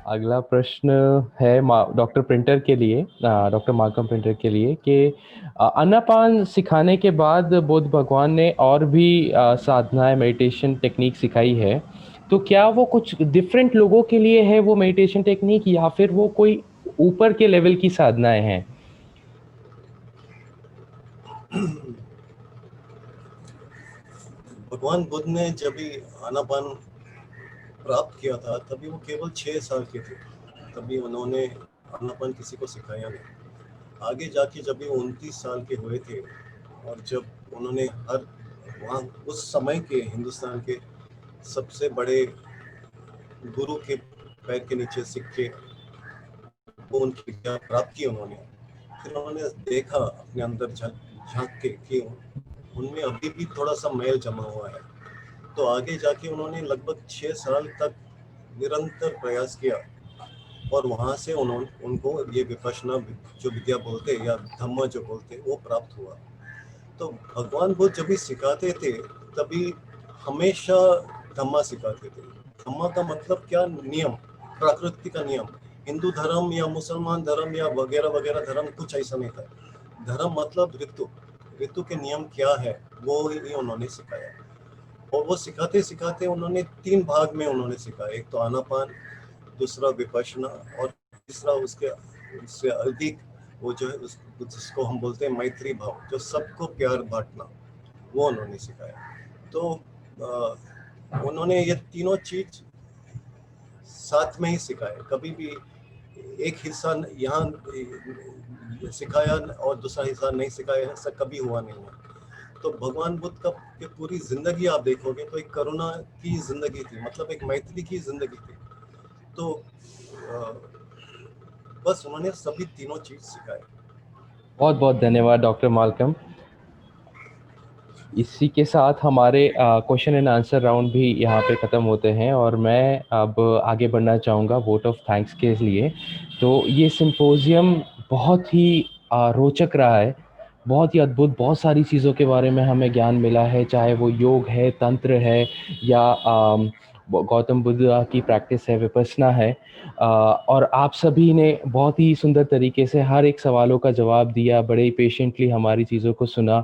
अगला प्रश्न है डॉक्टर प्रिंटर के लिए, डॉक्टर मार्कम प्रिंटर के लिए कि आनापान सिखाने के बाद बुद्ध भगवान ने और भी साधनाएं मेडिटेशन टेक्निक सिखाई है, तो क्या वो कुछ डिफरेंट लोगों के लिए है वो मेडिटेशन टेक्निक, या फिर वो कोई ऊपर के लेवल की साधनाएं हैं? भगवान बुद्ध ने जब भी आनापान प्राप्त किया था तभी वो केवल 6 साल के थे। तभी उन्होंने आनापान किसी को सिखाया नहीं। आगे जाके जब भी 29 साल के हुए थे और जब उन्होंने हर वहाँ उस समय के हिंदुस्तान के सबसे बड़े गुरु के पैर के नीचे सीख के वो उनकी विद्या प्राप्त की उन्होंने, फिर उन्होंने देखा अपने अंदर झांक के कि उनमें अभी भी थोड़ा सा मैल जमा हुआ है। तो आगे जाके उन्होंने लगभग 6 साल तक निरंतर प्रयास किया और वहाँ से उनको ये विपश्यना जो विद्या बोलते या धम्म जो बोलते वो प्राप्त हुआ। तो भगवान बुद्ध जब भी सिखाते थे तभी हमेशा धम्मा सिखाते थे। धम्मा का मतलब क्या? नियम, प्रकृति का नियम। हिंदू धर्म या मुसलमान धर्म या वगैरह वगैरह धर्म कुछ ऐसा नहीं था। धर्म मतलब ऋतु, ऋतु के नियम क्या है वो ही उन्होंने सिखाया। और वो सिखाते सिखाते उन्होंने 3 भाग में उन्होंने सिखाया। एक तो आनापान, दूसरा विपश्यना और तीसरा उससे अधिक वो जो है जिसको हम बोलते हैं मैत्री भाव, जो सबको प्यार बांटना, वो उन्होंने सिखाया। तो उन्होंने ये तीनों चीज साथ में ही सिखाए। कभी भी एक हिस्सा यहाँ सिखाया और दूसरा हिस्सा नहीं सिखाया, ऐसा कभी हुआ नहीं है। तो भगवान बुद्ध का की पूरी जिंदगी आप देखोगे तो एक करुणा की जिंदगी थी, मतलब एक मैत्री की जिंदगी थी। तो बस उन्होंने सभी तीनों चीज सिखाए। बहुत बहुत धन्यवाद डॉक्टर मार्कम। इसी के साथ हमारे क्वेश्चन एंड आंसर राउंड भी यहाँ पे ख़त्म होते हैं और मैं अब आगे बढ़ना चाहूँगा वोट ऑफ थैंक्स के लिए। तो ये सिंपोजियम बहुत ही रोचक रहा है, बहुत ही अद्भुत, बहुत सारी चीज़ों के बारे में हमें ज्ञान मिला है, चाहे वो योग है, तंत्र है, या गौतम बुद्ध की प्रैक्टिस है, विपස්සना है। और आप सभी ने बहुत ही सुंदर तरीके से हर एक सवालों का जवाब दिया, बड़े ही पेशेंटली हमारी चीज़ों को सुना।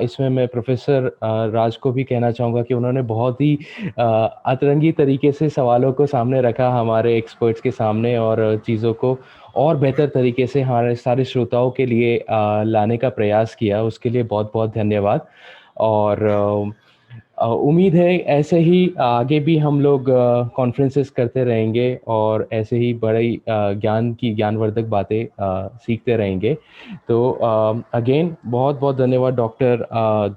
इसमें मैं प्रोफेसर राज को भी कहना चाहूँगा कि उन्होंने बहुत ही अतरंगी तरीके से सवालों को सामने रखा हमारे एक्सपर्ट्स के सामने, और चीज़ों को और बेहतर तरीके से हमारे सारे श्रोताओं के लिए लाने का प्रयास किया। उसके लिए बहुत बहुत धन्यवाद। और उम्मीद है ऐसे ही आगे भी हम लोग कॉन्फ्रेंसेस करते रहेंगे और ऐसे ही बड़ी ज्ञानवर्धक बातें सीखते रहेंगे। तो अगेन बहुत बहुत धन्यवाद doctor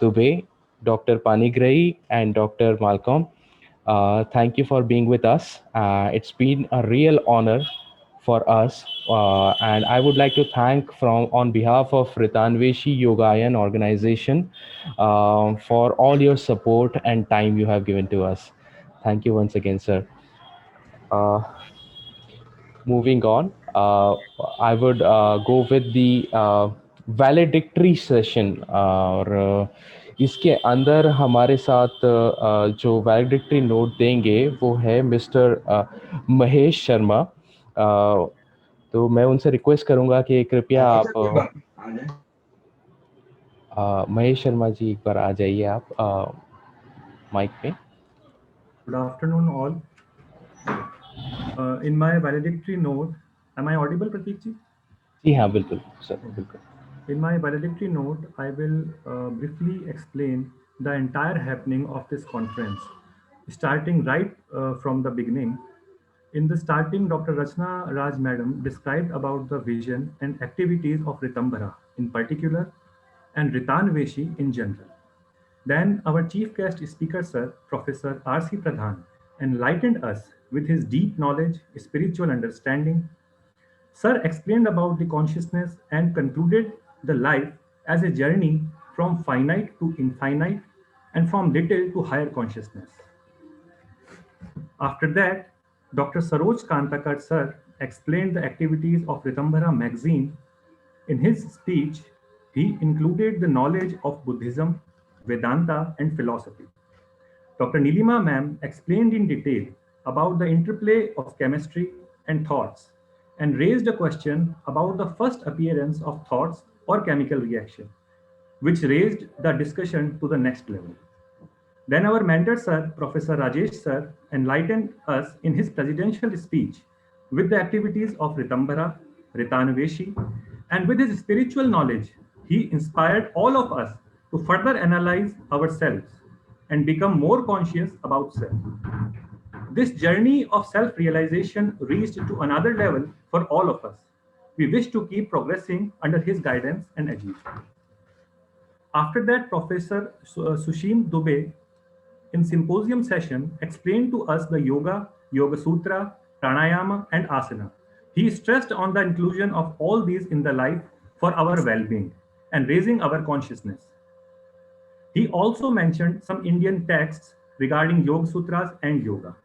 Dubey, doctor Panigrahi and doctor Malcolm. Thank you for being with us. It's been a real honor for us, and I would like to thank from on behalf of Ritanveshi Yogayan organization for all your support and time you have given to us. Thank you once again, sir. Uh, Moving on, I would go with the valedictory session. और इसके अंदर हमारे साथ जो valedictory note देंगे वो है mister Mahesh Sharma. तो मैं उनसे रिक्वेस्ट करूंगा कि कृपया आप महेश शर्मा जी एक बार आ जाइए आप माइक पे। Good afternoon, all. In my valedictory note, am I audible, Prateek ji? जी हाँ, बिल्कुल सर, बिल्कुल। In my valedictory note, I will briefly explain the entire happening of this conference, starting right from the beginning. In the starting, Dr. Rachna Raj Madam described about the vision and activities of Ritambara in particular and Ritanveshi in general. Then our chief guest speaker, sir, Professor R.C. Pradhan, enlightened us with his deep knowledge, spiritual understanding. Sir explained about the consciousness and concluded the life as a journey from finite to infinite and from little to higher consciousness. After that, Dr. Saroj Kantakar sir explained the activities of Ritambara magazine. In his speech, he included the knowledge of Buddhism, Vedanta, and philosophy. Dr. Nilima ma'am explained in detail about the interplay of chemistry and thoughts, and raised a question about the first appearance of thoughts or chemical reaction, which raised the discussion to the next level. Then our mentor sir, Professor Rajesh sir, enlightened us in his presidential speech with the activities of Ritambhara, Ritanuveshi, and with his spiritual knowledge, he inspired all of us to further analyze ourselves and become more conscious about self. This journey of self-realization reached to another level for all of us. We wish to keep progressing under his guidance and achieve. After that, Professor Sushim Dubey in symposium session explained to us the Yoga Sutra, Pranayama, and Asana. He stressed on the inclusion of all these in the life for our well-being and raising our consciousness. He also mentioned some Indian texts regarding Yoga Sutras and yoga.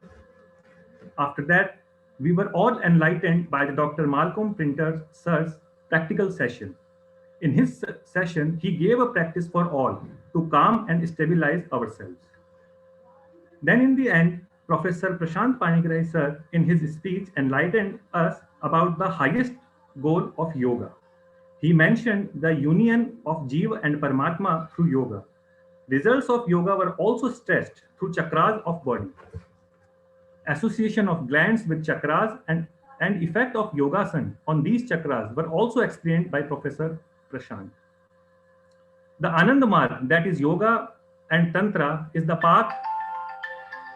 After that, we were all enlightened by the Dr. Malcolm Printer Sir's practical session. In his session, he gave a practice for all to calm and stabilize ourselves. Then in the end, Professor Prashant Panigrahi sir in his speech enlightened us about the highest goal of yoga. He mentioned the union of Jiva and Paramatma through yoga. Results of yoga were also stressed through chakras of body. Association of glands with chakras and effect of yogasana on these chakras were also explained by Professor Prashant. The Anand Marg, that is yoga and tantra, is the path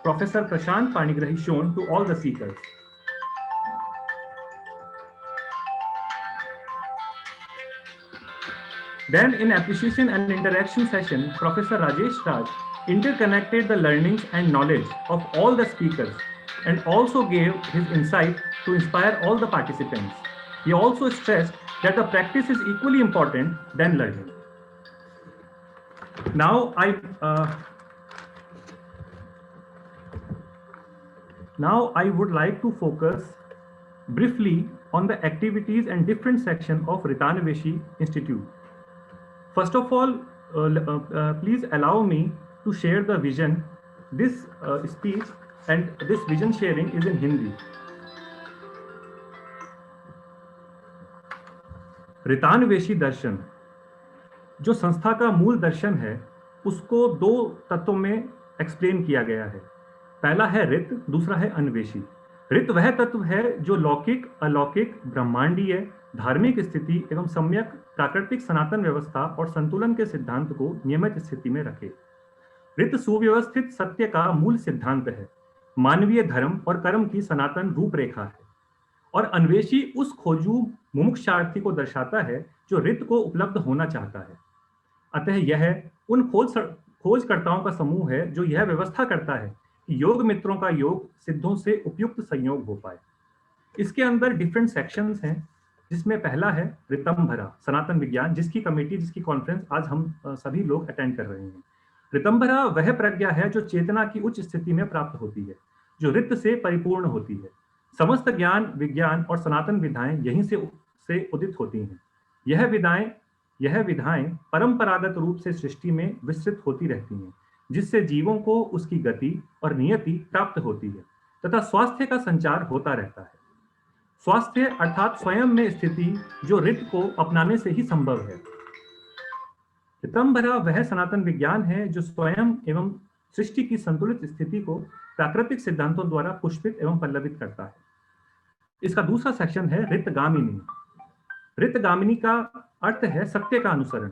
Professor Prashant Panigrahi shown to all the seekers. Then in appreciation and interaction session, Professor Rajesh Raj interconnected the learnings and knowledge of all the speakers and also gave his insight to inspire all the participants. He also stressed that the practice is equally important than learning. Now I would like to focus briefly on the activities and different sections of Ritanuveshi Institute. First of all, please allow me to share the vision. This speech and this vision sharing is in Hindi. ऋतान्वेषी दर्शन जो संस्था का मूल दर्शन है उसको दो तत्वों में explain किया गया है। पहला है ऋत, दूसरा है अन्वेषी। ऋत वह तत्व है जो लौकिक, अलौकिक, ब्रह्मांडीय, धार्मिक स्थिति एवं सम्यक प्राकृतिक सनातन व्यवस्था और संतुलन के सिद्धांत को नियमित स्थिति में रखे। ऋत सुव्यवस्थित सत्य का मूल सिद्धांत है, मानवीय धर्म और कर्म की सनातन रूपरेखा है। और अन्वेषी उस खोजू मुमुक्षार्थी को दर्शाता है जो ऋत को उपलब्ध होना चाहता है। अतः यह उन खोजकर्ताओं का समूह है जो यह व्यवस्था करता है कि योग मित्रों का योग सिद्धों से उपयुक्त संयोग हो पाए। इसके अंदर डिफरेंट सेक्शंस हैं, जिसमें पहला है ऋतंभरा सनातन विज्ञान, जिसकी कमेटी, जिसकी कॉन्फ्रेंस आज हम सभी लोग अटेंड कर रहे हैं। ऋतंभरा वह प्रज्ञा है जो चेतना की उच्च स्थिति में प्राप्त होती है, जो ऋत से परिपूर्ण होती है। समस्त ज्ञान, विज्ञान और सनातन विधाएं यहीं से उदित होती हैं। यह विधाएं परंपरागत रूप से सृष्टि में विस्तृत होती रहती हैं, जिससे जीवों को उसकी गति और नियति प्राप्त होती है तथा स्वास्थ्य का संचार होता रहता है। स्वास्थ्य अर्थात स्वयं में स्थिति जो ऋत को अपनाने से ही संभव है। ऋतंभरा वह सनातन विज्ञान है जो स्वयं एवं सृष्टि की संतुलित स्थिति को प्राकृतिक सिद्धांतों द्वारा पुष्पित एवं पल्लवित करता है। इसका दूसरा सेक्शन है ऋतगामिनी। ऋतगामिनी का अर्थ है सत्य का अनुसरण।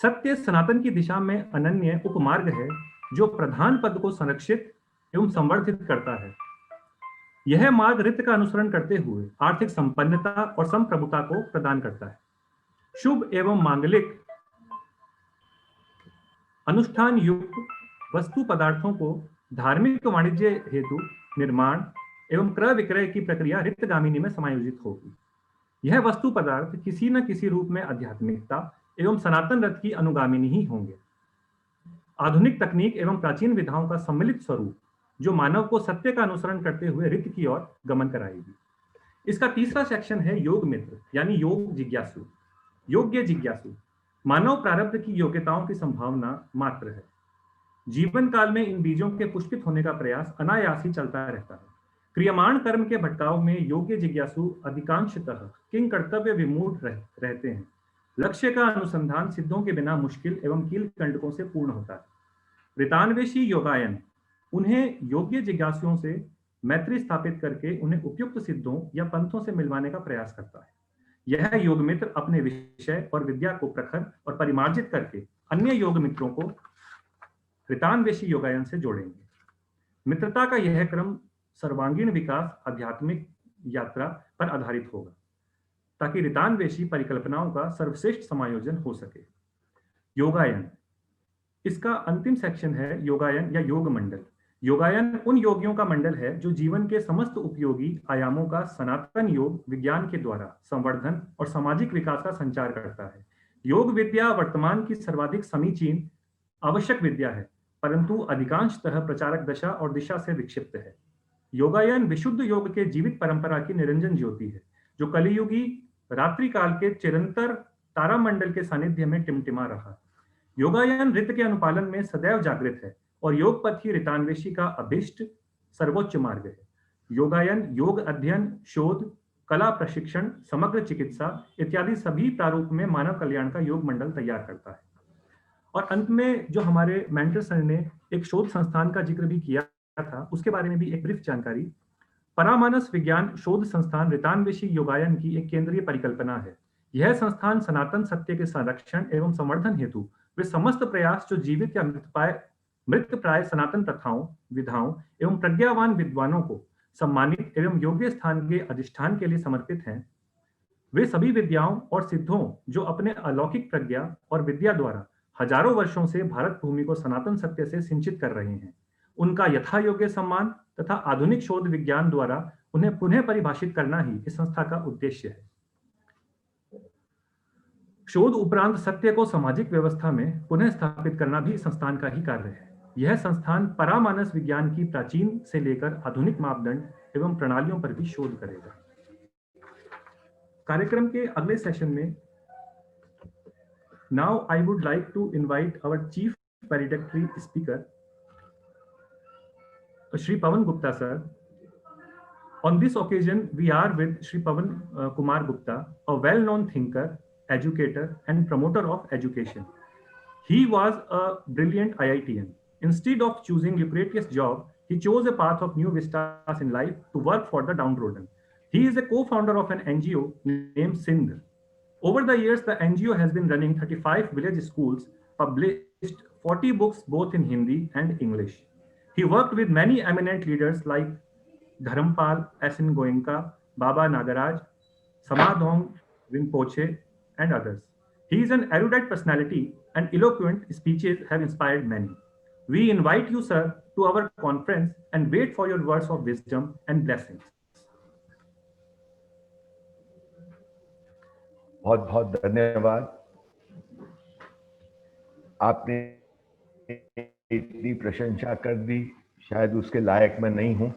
सत्य सनातन की दिशा में अनन्य उपमार्ग है जो प्रधान पद को संरक्षित एवं संवर्धित करता है। यह मार्ग ऋत का अनुसरण करते हुए आर्थिक संपन्नता और संप्रभुता को प्रदान करता है। शुभ एवं मांगलिक अनुष्ठान युक्त वस्तु पदार्थों को धार्मिक वाणिज्य हेतु निर्माण एवं क्रय विक्रय की प्रक्रिया ऋतगामिनी में समायोजित होगी। यह वस्तु पदार्थ किसी न किसी रूप में आध्यात्मिकता एवं सनातन रथ की अनुगामिनी ही होंगे। आधुनिक तकनीक एवं प्राचीन विधाओं का सम्मिलित स्वरूप जो मानव को सत्य का अनुसरण करते हुए ऋत की ओर गमन कराएगी। इसका तीसरा सेक्शन है योग मित्र यानी योग जिज्ञासु। योग्य जिज्ञासु मानव प्रारब्ध की योग्यताओं की संभावना मात्र है। जीवन काल में इन बीजों के पुष्पित होने का प्रयास अनायास ही चलता रहता है। क्रियमाण कर्म के भटकाव में योग्य जिज्ञासु अधिकांशतः किंग कर्तव्य विमूढ़ रहते हैं। लक्ष्य का अनुसंधान सिद्धों के बिना मुश्किल एवं कील कंटकों से पूर्ण होता है। ऋतान्वेषी योगायन उन्हें योग्य जिज्ञासुओं से मैत्री स्थापित करके उन्हें उपयुक्त सिद्धों या पंथों से मिलवाने का प्रयास करता है। यह योग मित्र अपने विषय और विद्या को प्रखर और परिमार्जित करके अन्य योग मित्रों को ऋतान्वेषी योगायन से जोड़ेंगे। मित्रता का यह क्रम सर्वांगीण विकास आध्यात्मिक यात्रा पर आधारित होगा ताकि ऋतान्वेषी परिकल्पनाओं का सर्वश्रेष्ठ समायोजन हो सके। योगायन, इसका अंतिम सेक्शन है योगायन या योग मंडल। योगायन उन योगियों का मंडल है जो जीवन के समस्त उपयोगी आयामों का सनातन योग विज्ञान के द्वारा संवर्धन और सामाजिक विकास का संचार करता है। योग विद्या वर्तमान की सर्वाधिक समीचीन आवश्यक विद्या है, परंतु अधिकांशतः प्रचारक दशा और दिशा से विक्षिप्त है। योगायन विशुद्ध योग के जीवित परंपरा की निरंजन ज्योति है, जो कलियुगी रात्रि काल के चिरंतर तारामंडल के सानिध्य में टिमटिमा रहा। योगायन ऋत के अनुपालन में सदैव जागृत है और योग पथी ऋतान्वेषी का अभिष्ट सर्वोच्च मार्ग है। योगायन योग अध्ययन, शोध, कला प्रशिक्षण, समग्र चिकित्सा इत्यादि सभी प्रारूप में मानव कल्याण का योग मंडल तैयार करता है। और अंत में जो हमारे मेंटर सर ने एक शोध संस्थान का जिक्र भी किया था, उसके बारे में भी एक ब्रीफ जानकारी। परामानस विज्ञान शोध संस्थान ऋतान्वेषी योगायन की एक केंद्रीय परिकल्पना है। यह संस्थान सनातन सत्य के संरक्षण एवं संवर्धन हेतु वे समस्त प्रयास जो जीवित या मृत प्राय सनातन प्रथाओं, विधाओं एवं प्रज्ञावान विद्वानों को सम्मानित एवं योग्य स्थान के अधिष्ठान के लिए समर्पित हैं, वे सभी विद्याओं और सिद्धों जो अपने अलौकिक प्रज्ञा और विद्या द्वारा हजारों वर्षों से भारत भूमि को सनातन सत्य से सिंचित कर रहे हैं, उनका यथा योग्य सम्मान तथा आधुनिक शोध विज्ञान द्वारा उन्हें पुनः परिभाषित करना ही इस संस्था का उद्देश्य है। शोध उपरांत सत्य को सामाजिक व्यवस्था में पुनः स्थापित करना भी संस्थान का ही कार्य है। यह संस्थान परामानस विज्ञान की प्राचीन से लेकर आधुनिक मापदंड एवं प्रणालियों पर भी शोध करेगा। कार्यक्रम के अगले सेशन में now I would like to invite our chief valedictory speaker Shri Pawan Gupta sir. On this occasion, we are with Shri Pawan Kumar Gupta, a well-known thinker, educator, and promoter of education. He was a brilliant IITian. Instead of choosing lucrative job, he chose a path of new vistas in life to work for the downtrodden. He is a co-founder of an NGO named Sindh. Over the years, the NGO has been running 35 village schools, published 40 books both in Hindi and English. He worked with many eminent leaders like Dharampal S.N. Goenka, Baba Nagaraj, Samadhong Rinpoche, and others. He is an erudite personality and eloquent speeches have inspired many. We invite you, sir, to our conference and wait for your words of wisdom and blessings. बहुत बहुत धन्यवाद। आपने इतनी प्रशंसा कर दी, शायद उसके लायक मैं नहीं हूं।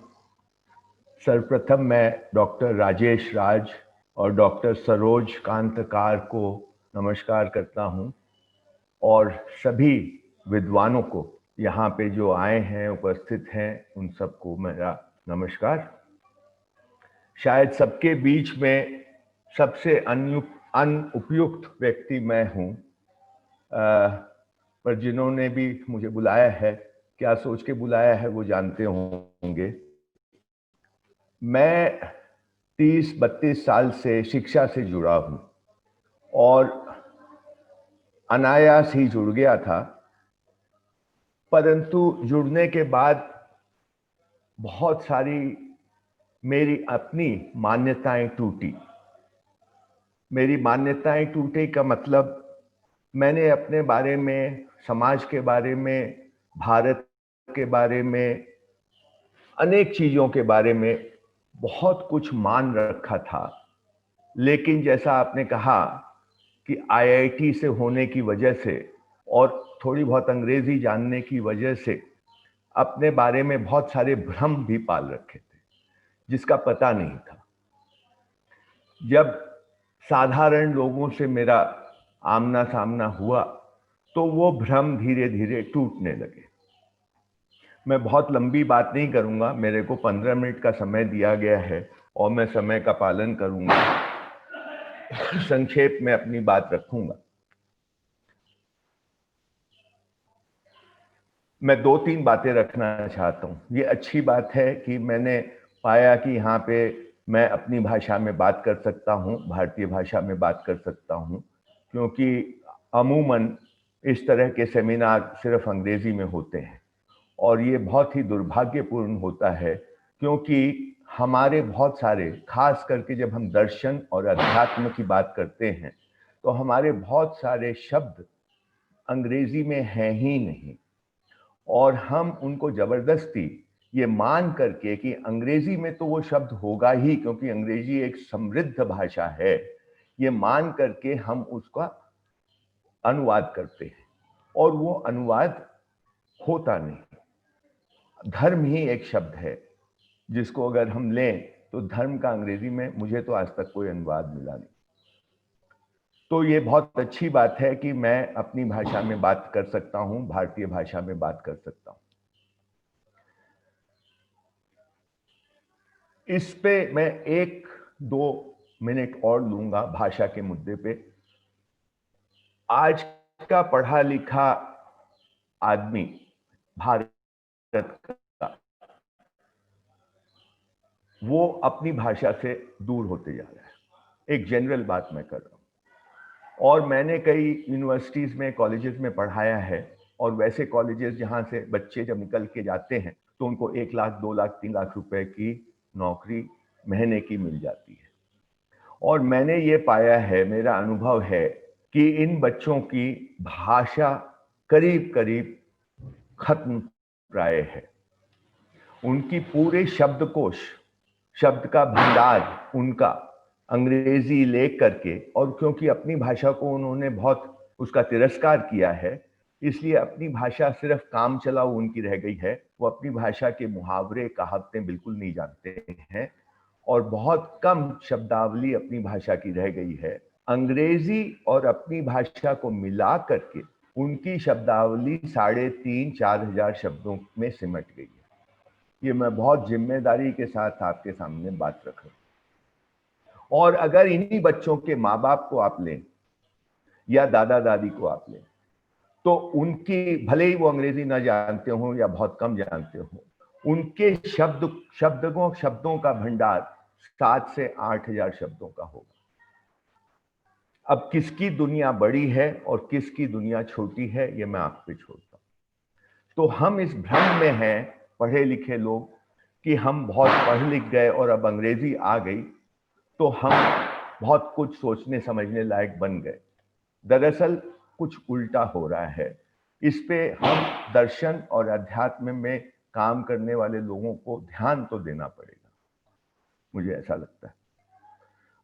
सर्वप्रथम मैं डॉक्टर राजेश राज और डॉक्टर सरोज कांतकार को नमस्कार करता हूं और सभी विद्वानों को यहाँ पे जो आए हैं, उपस्थित हैं, उन सबको मेरा नमस्कार। शायद सबके बीच में सबसे अनुपयुक्त व्यक्ति मैं हूँ, पर जिन्होंने भी मुझे बुलाया है, क्या सोच के बुलाया है वो जानते होंगे। मैं 30-32 साल से शिक्षा से जुड़ा हूँ और अनायास ही जुड़ गया था, परंतु जुड़ने के बाद बहुत सारी मेरी अपनी मान्यताएं टूटी। मेरी मान्यताएं टूटे का मतलब मैंने अपने बारे में, समाज के बारे में, भारत के बारे में, अनेक चीज़ों के बारे में बहुत कुछ मान रखा था। लेकिन जैसा आपने कहा कि आईआईटी से होने की वजह से और थोड़ी बहुत अंग्रेजी जानने की वजह से अपने बारे में बहुत सारे भ्रम भी पाल रखे थे, जिसका पता नहीं था। जब साधारण लोगों से मेरा आमना सामना हुआ तो वो भ्रम धीरे धीरे टूटने लगे। मैं बहुत लंबी बात नहीं करूंगा, मेरे को 15 मिनट का समय दिया गया है और मैं समय का पालन करूंगा। संक्षेप में अपनी बात रखूंगा। मैं 2-3 बातें रखना चाहता हूं। ये अच्छी बात है कि मैंने पाया कि यहाँ पे मैं अपनी भाषा में बात कर सकता हूँ, भारतीय भाषा में बात कर सकता हूँ, क्योंकि अमूमन इस तरह के सेमिनार सिर्फ अंग्रेजी में होते हैं और ये बहुत ही दुर्भाग्यपूर्ण होता है, क्योंकि हमारे बहुत सारे, खास करके जब हम दर्शन और अध्यात्म की बात करते हैं तो हमारे बहुत सारे शब्द अंग्रेजी में हैं ही नहीं और हम उनको जबरदस्ती ये मान करके कि अंग्रेजी में तो वो शब्द होगा ही क्योंकि अंग्रेजी एक समृद्ध भाषा है, ये मान करके हम उसका अनुवाद करते हैं और वो अनुवाद होता नहीं। धर्म ही एक शब्द है जिसको अगर हम लें तो धर्म का अंग्रेजी में मुझे तो आज तक कोई अनुवाद मिला नहीं। तो ये बहुत अच्छी बात है कि मैं अपनी भाषा में बात कर सकता हूं, भारतीय भाषा में बात कर सकता हूं। इस पे मैं 1-2 मिनट और लूंगा भाषा के मुद्दे पे। आज का पढ़ा लिखा आदमी भारत का, वो अपनी भाषा से दूर होते जा रहा है। एक जनरल बात मैं कर रहा हूं और मैंने कई यूनिवर्सिटीज में, कॉलेजेस में पढ़ाया है और वैसे कॉलेजेस जहां से बच्चे जब निकल के जाते हैं तो उनको 1 लाख, 2 लाख, 3 लाख रुपए की नौकरी महीने की मिल जाती है और मैंने ये पाया है, मेरा अनुभव है कि इन बच्चों की भाषा करीब करीब खत्म प्राय है। उनकी पूरे शब्दकोश, शब्द का भंडार उनका अंग्रेजी ले करके, और क्योंकि अपनी भाषा को उन्होंने बहुत उसका तिरस्कार किया है, इसलिए अपनी भाषा सिर्फ काम चलाऊ उनकी रह गई है। वो अपनी भाषा के मुहावरे, कहावतें बिल्कुल नहीं जानते हैं और बहुत कम शब्दावली अपनी भाषा की रह गई है। अंग्रेजी और अपनी भाषा को मिला करके उनकी शब्दावली 3,500-4 हजार शब्दों में सिमट गई है। ये मैं बहुत जिम्मेदारी के साथ आपके सामने बात रख रहा हूं। और अगर इन्हीं बच्चों के माँ बाप को आप लें या दादा दादी को आप लें तो उनकी, भले ही वो अंग्रेजी ना जानते हो या बहुत कम जानते हो, उनके शब्दों का भंडार 7 से 8 हजार शब्दों का होगा। अब किसकी दुनिया बड़ी है और किसकी दुनिया छोटी है, ये मैं आप पे छोड़ता हूं। तो हम इस भ्रम में हैं, पढ़े लिखे लोग, कि हम बहुत पढ़ लिख गए और अब अंग्रेजी आ गई तो हम बहुत कुछ सोचने समझने लायक बन गए। दरअसल कुछ उल्टा हो रहा है। इस पे हम दर्शन और अध्यात्म में काम करने वाले लोगों को ध्यान तो देना पड़ेगा, मुझे ऐसा लगता है।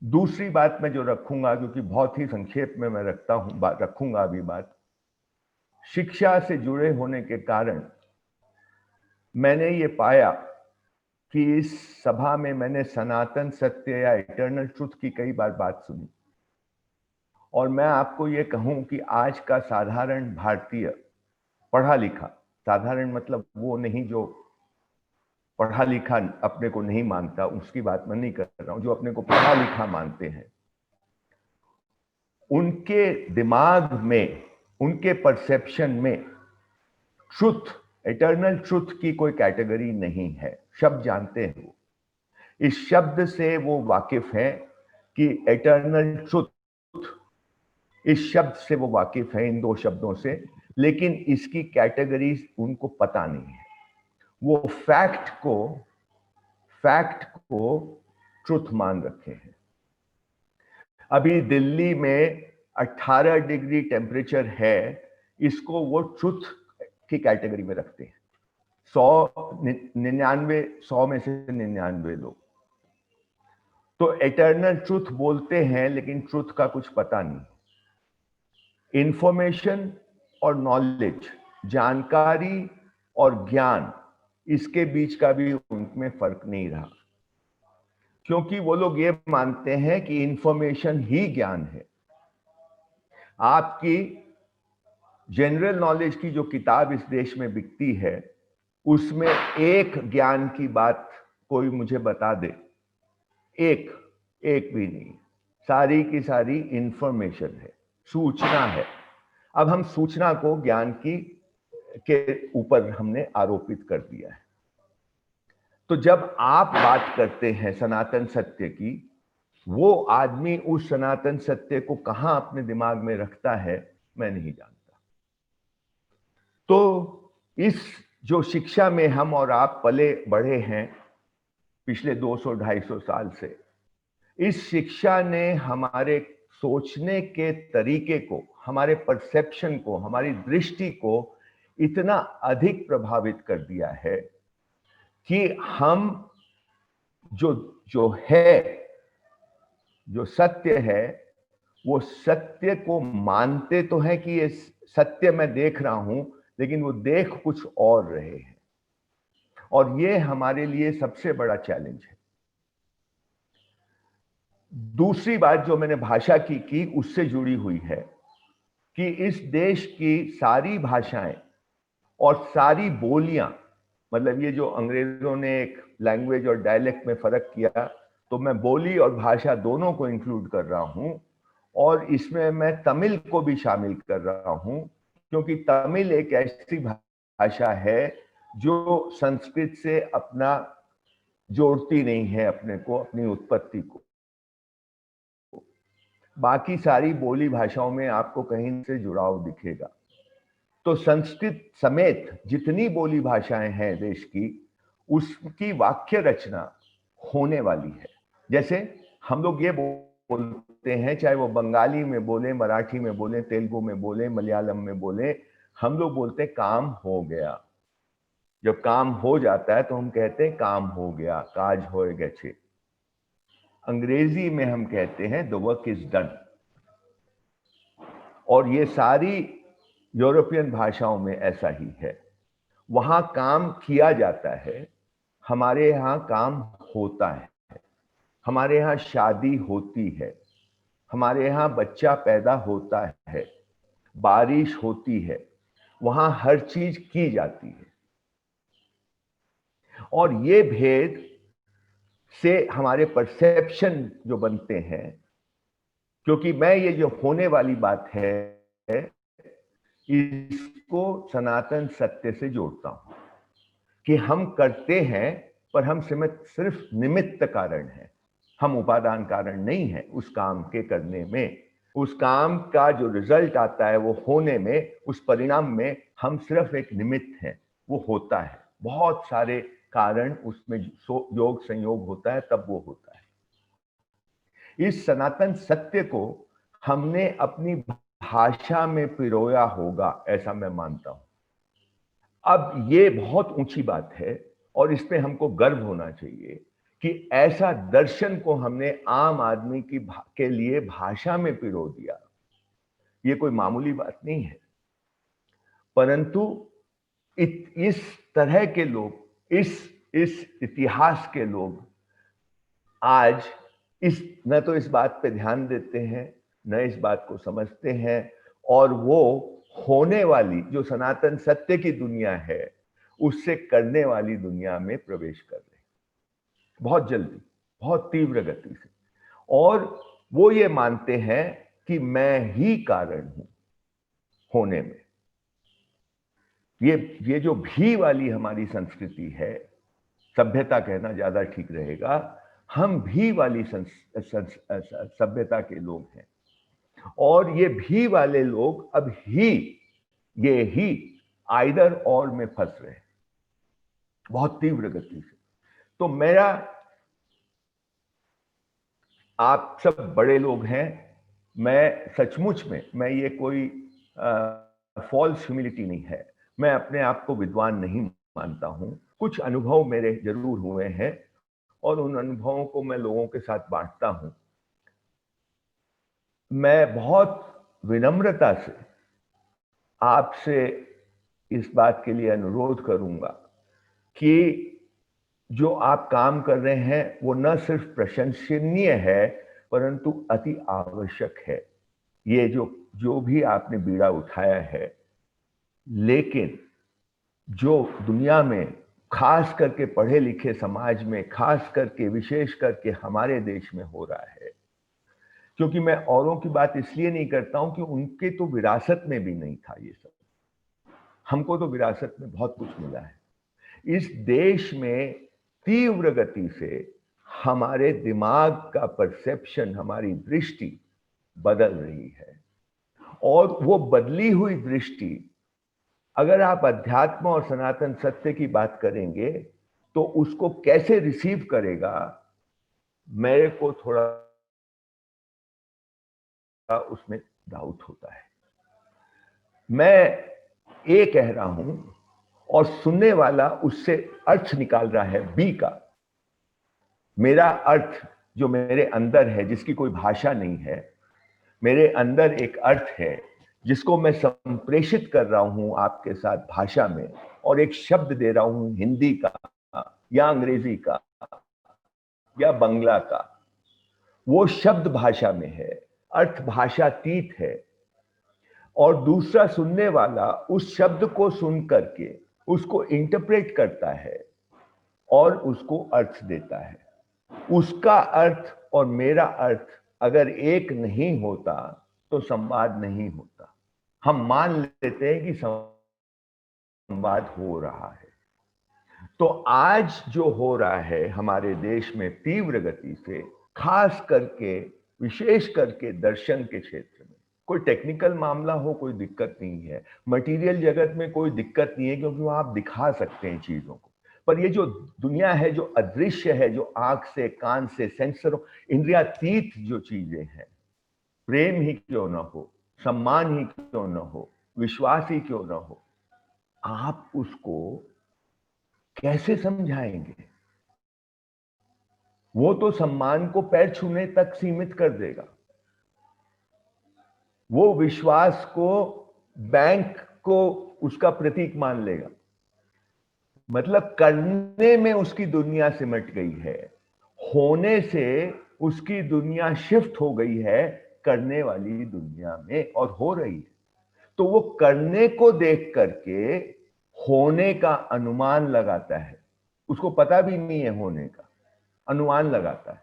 दूसरी बात मैं जो रखूंगा, क्योंकि बहुत ही संक्षेप में मैं रखूंगा अभी बात, शिक्षा से जुड़े होने के कारण मैंने ये पाया कि इस सभा में मैंने सनातन सत्य या इटर्नल ट्रुथ की कई बार बात सुनी और मैं आपको ये कहूं कि आज का साधारण भारतीय पढ़ा लिखा, साधारण मतलब वो नहीं जो पढ़ा लिखा अपने को नहीं मानता, उसकी बात मैं नहीं कर रहा हूं, जो अपने को पढ़ा लिखा मानते हैं, उनके दिमाग में, उनके परसेप्शन में ट्रुथ, इटर्नल ट्रुथ की कोई कैटेगरी नहीं है। शब्द जानते हैं वो, इस शब्द से वो वाकिफ है कि इटर्नल ट्रुथ, इस शब्द से वो वाकिफ है, इन 2 शब्दों से, लेकिन इसकी कैटेगरीज उनको पता नहीं है। वो फैक्ट को ट्रुथ मान रखे हैं। अभी दिल्ली में 18 डिग्री टेम्परेचर है, इसको वो ट्रुथ की कैटेगरी में रखते हैं। 100 में से 99 लोग तो इटर्नल ट्रुथ बोलते हैं, लेकिन ट्रुथ का कुछ पता नहीं। इंफॉर्मेशन और नॉलेज, जानकारी और ज्ञान, इसके बीच का भी उनमें फर्क नहीं रहा, क्योंकि वो लोग ये मानते हैं कि इंफॉर्मेशन ही ज्ञान है। आपकी जनरल नॉलेज की जो किताब इस देश में बिकती है, उसमें एक ज्ञान की बात कोई मुझे बता दे, एक एक भी नहीं, सारी की सारी इंफॉर्मेशन है, सूचना है। अब हम सूचना को ज्ञान की के ऊपर हमने आरोपित कर दिया है। तो जब आप बात करते हैं सनातन सत्य की, वो आदमी उस सनातन सत्य को कहां अपने दिमाग में रखता है, मैं नहीं जानता। तो इस जो शिक्षा में हम और आप पले बढ़े हैं पिछले 200-250 साल से, इस शिक्षा ने हमारे सोचने के तरीके को, हमारे परसेप्शन को, हमारी दृष्टि को इतना अधिक प्रभावित कर दिया है कि हम जो जो है, जो सत्य है, वो सत्य को मानते तो है कि ये सत्य मैं देख रहा हूं, लेकिन वो देख कुछ और रहे हैं। और ये हमारे लिए सबसे बड़ा चैलेंज है। दूसरी बात जो मैंने भाषा की उससे जुड़ी हुई है कि इस देश की सारी भाषाएं और सारी बोलियां, मतलब ये जो अंग्रेजों ने एक लैंग्वेज और डायलेक्ट में फर्क किया, तो मैं बोली और भाषा दोनों को इंक्लूड कर रहा हूं, और इसमें मैं तमिल को भी शामिल कर रहा हूं, क्योंकि तमिल एक ऐसी भाषा है जो संस्कृत से अपना जोड़ती नहीं है अपने को, अपनी उत्पत्ति को। बाकी सारी बोली भाषाओं में आपको कहीं से जुड़ाव दिखेगा। तो संस्कृत समेत जितनी बोली भाषाएं हैं देश की, उसकी वाक्य रचना होने वाली है। जैसे हम लोग ये बोलते हैं, चाहे वो बंगाली में बोले, मराठी में बोले, तेलुगु में बोले, मलयालम में बोले, हम लोग बोलते काम हो गया। जब काम हो जाता है तो हम कहते हैं काम हो गया, काज हो गए। अंग्रेजी में हम कहते हैं द वर्क इज डन। और ये सारी यूरोपियन भाषाओं में ऐसा ही है। वहां काम किया जाता है, हमारे यहाँ काम होता है। हमारे यहाँ शादी होती है, हमारे यहाँ बच्चा पैदा होता है, बारिश होती है, वहां हर चीज की जाती है। और ये भेद से हमारे परसेप्शन जो बनते हैं, क्योंकि मैं ये जो होने वाली बात है इसको सनातन सत्य से जोड़ता हूं कि हम करते हैं, पर हम सिर्फ निमित्त कारण हैं, हम उपादान कारण नहीं है उस काम के करने में। उस काम का जो रिजल्ट आता है वो होने में, उस परिणाम में हम सिर्फ एक निमित्त हैं, वो होता है। बहुत सारे कारण उसमें योग संयोग होता है, तब वो होता है। इस सनातन सत्य को हमने अपनी भाषा में पिरोया होगा, ऐसा मैं मानता हूं। अब ये बहुत ऊंची बात है और इस पे हमको गर्व होना चाहिए कि ऐसा दर्शन को हमने आम आदमी के लिए भाषा में पिरो दिया। ये कोई मामूली बात नहीं है, परंतु इस तरह के लोग, इस इतिहास के लोग आज न तो इस बात पे ध्यान देते हैं, न इस बात को समझते हैं, और वो होने वाली जो सनातन सत्य की दुनिया है उससे करने वाली दुनिया में प्रवेश कर रहे हैं बहुत जल्दी, बहुत तीव्र गति से। और वो ये मानते हैं कि मैं ही कारण हूं होने में। ये जो भी वाली हमारी संस्कृति है, सभ्यता कहना ज्यादा ठीक रहेगा, हम भी वाली सभ्यता के लोग हैं। और ये भी वाले लोग अब ये ही आइदर और में फंस रहे हैं बहुत तीव्र गति से। तो मेरा, आप सब बड़े लोग हैं, मैं सचमुच में, मैं ये कोई फॉल्स ह्यूमिलिटी नहीं है, मैं अपने आप को विद्वान नहीं मानता हूं। कुछ अनुभव मेरे जरूर हुए हैं और उन अनुभवों को मैं लोगों के साथ बांटता हूं। मैं बहुत विनम्रता से आपसे इस बात के लिए अनुरोध करूंगा कि जो आप काम कर रहे हैं वो न सिर्फ प्रशंसनीय है, परंतु अति आवश्यक है। ये जो भी आपने बीड़ा उठाया है, लेकिन जो दुनिया में खास करके पढ़े लिखे समाज में, खास करके विशेष करके हमारे देश में हो रहा है, क्योंकि मैं औरों की बात इसलिए नहीं करता हूं कि उनके तो विरासत में भी नहीं था ये सब, हमको तो विरासत में बहुत कुछ मिला है। इस देश में तीव्र गति से हमारे दिमाग का परसेप्शन, हमारी दृष्टि बदल रही है, और वो बदली हुई दृष्टि, अगर आप अध्यात्म और सनातन सत्य की बात करेंगे तो उसको कैसे रिसीव करेगा, मेरे को थोड़ा उसमें डाउट होता है। मैं ए कह रहा हूं और सुनने वाला उससे अर्थ निकाल रहा है बी का। मेरा अर्थ जो मेरे अंदर है, जिसकी कोई भाषा नहीं है, मेरे अंदर एक अर्थ है जिसको मैं संप्रेषित कर रहा हूं आपके साथ भाषा में, और एक शब्द दे रहा हूं हिंदी का या अंग्रेजी का या बंगला का। वो शब्द भाषा में है, अर्थ भाषातीत है, और दूसरा सुनने वाला उस शब्द को सुन करके उसको इंटरप्रेट करता है और उसको अर्थ देता है। उसका अर्थ और मेरा अर्थ अगर एक नहीं होता तो संवाद नहीं होता। हम मान लेते हैं कि संवाद हो रहा है। तो आज जो हो रहा है हमारे देश में तीव्र गति से, खास करके विशेष करके दर्शन के क्षेत्र में, कोई टेक्निकल मामला हो कोई दिक्कत नहीं है, मटेरियल जगत में कोई दिक्कत नहीं है, क्योंकि वहां आप दिखा सकते हैं चीजों को। पर ये जो दुनिया है, जो अदृश्य है, जो आंख से, कान से, सेंसर, इंद्रियातीत जो चीजें हैं, प्रेम ही क्यों न हो, सम्मान ही क्यों न हो, विश्वास ही क्यों न हो, आप उसको कैसे समझाएंगे? वो तो सम्मान को पैर छूने तक सीमित कर देगा, वो विश्वास को बैंक को उसका प्रतीक मान लेगा। मतलब करने में उसकी दुनिया सिमट गई है, होने से उसकी दुनिया शिफ्ट हो गई है करने वाली दुनिया में, और हो रही है। तो वो करने को देख करके होने का अनुमान लगाता है, उसको पता भी नहीं है होने का, अनुमान लगाता है।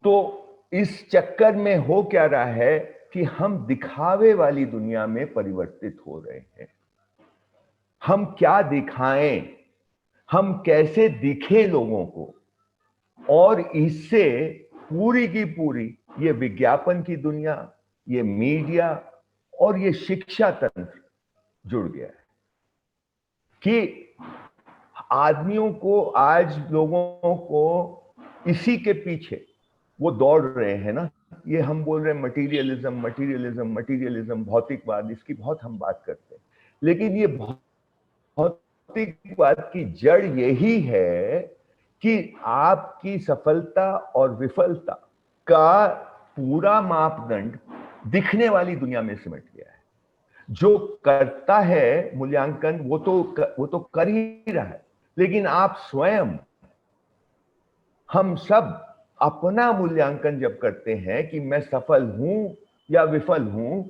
तो इस चक्कर में हो क्या रहा है कि हम दिखावे वाली दुनिया में परिवर्तित हो रहे हैं। हम क्या दिखाएं, हम कैसे दिखे लोगों को, और इससे पूरी की पूरी ये विज्ञापन की दुनिया, ये मीडिया और ये शिक्षा तंत्र जुड़ गया है कि आदमियों को, आज लोगों को इसी के पीछे वो दौड़ रहे हैं ना। ये हम बोल रहे हैं मटीरियलिज्म, मटीरियलिज्म, मटीरियलिज्म, भौतिकवाद, इसकी बहुत हम बात करते हैं, लेकिन ये भौतिकवाद की जड़ यही है कि आपकी सफलता और विफलता का पूरा मापदंड दिखने वाली दुनिया में सिमट गया है। जो करता है मूल्यांकन वो तो कर ही रहा है, लेकिन आप स्वयं, हम सब अपना मूल्यांकन जब करते हैं कि मैं सफल हूं या विफल हूं,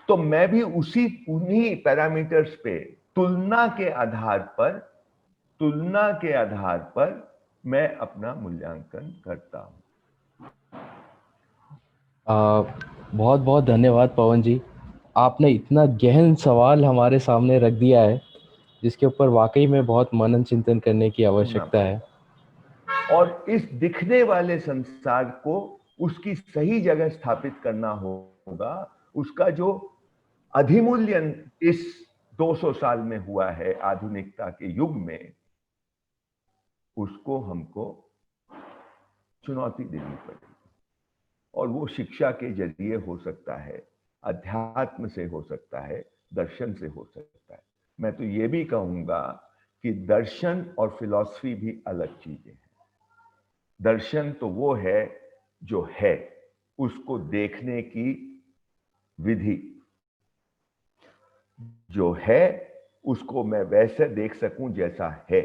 तो मैं भी उन्हीं पैरामीटर्स पे तुलना के आधार पर मैं अपना मूल्यांकन करता हूं। बहुत बहुत धन्यवाद पवन जी, आपने इतना गहन सवाल हमारे सामने रख दिया है जिसके ऊपर वाकई में बहुत मनन चिंतन करने की आवश्यकता है। और इस दिखने वाले संसार को उसकी सही जगह स्थापित करना होगा। उसका जो अधिमूल्यन इस 200 साल में हुआ है आधुनिकता के युग में, उसको हमको चुनौती देनी पड़ेगी, और वो शिक्षा के जरिए हो सकता है, अध्यात्म से हो सकता है, दर्शन से हो सकता है। मैं तो ये भी कहूंगा कि दर्शन और फिलॉसफी भी अलग चीजें हैं। दर्शन तो वो है जो है, उसको देखने की विधि जो है, उसको मैं वैसे देख सकूं जैसा है,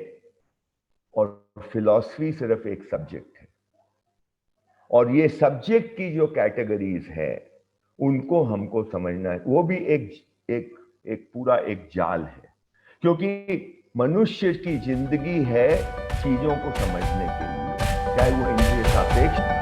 और फिलॉसफी सिर्फ एक सब्जेक्ट है, और ये सब्जेक्ट की जो कैटेगरीज है उनको हमको समझना है। वो भी एक पूरा एक जाल है, क्योंकि मनुष्य की जिंदगी है चीजों को समझने के लिए, चाहे वो इंद्रिय सापेक्ष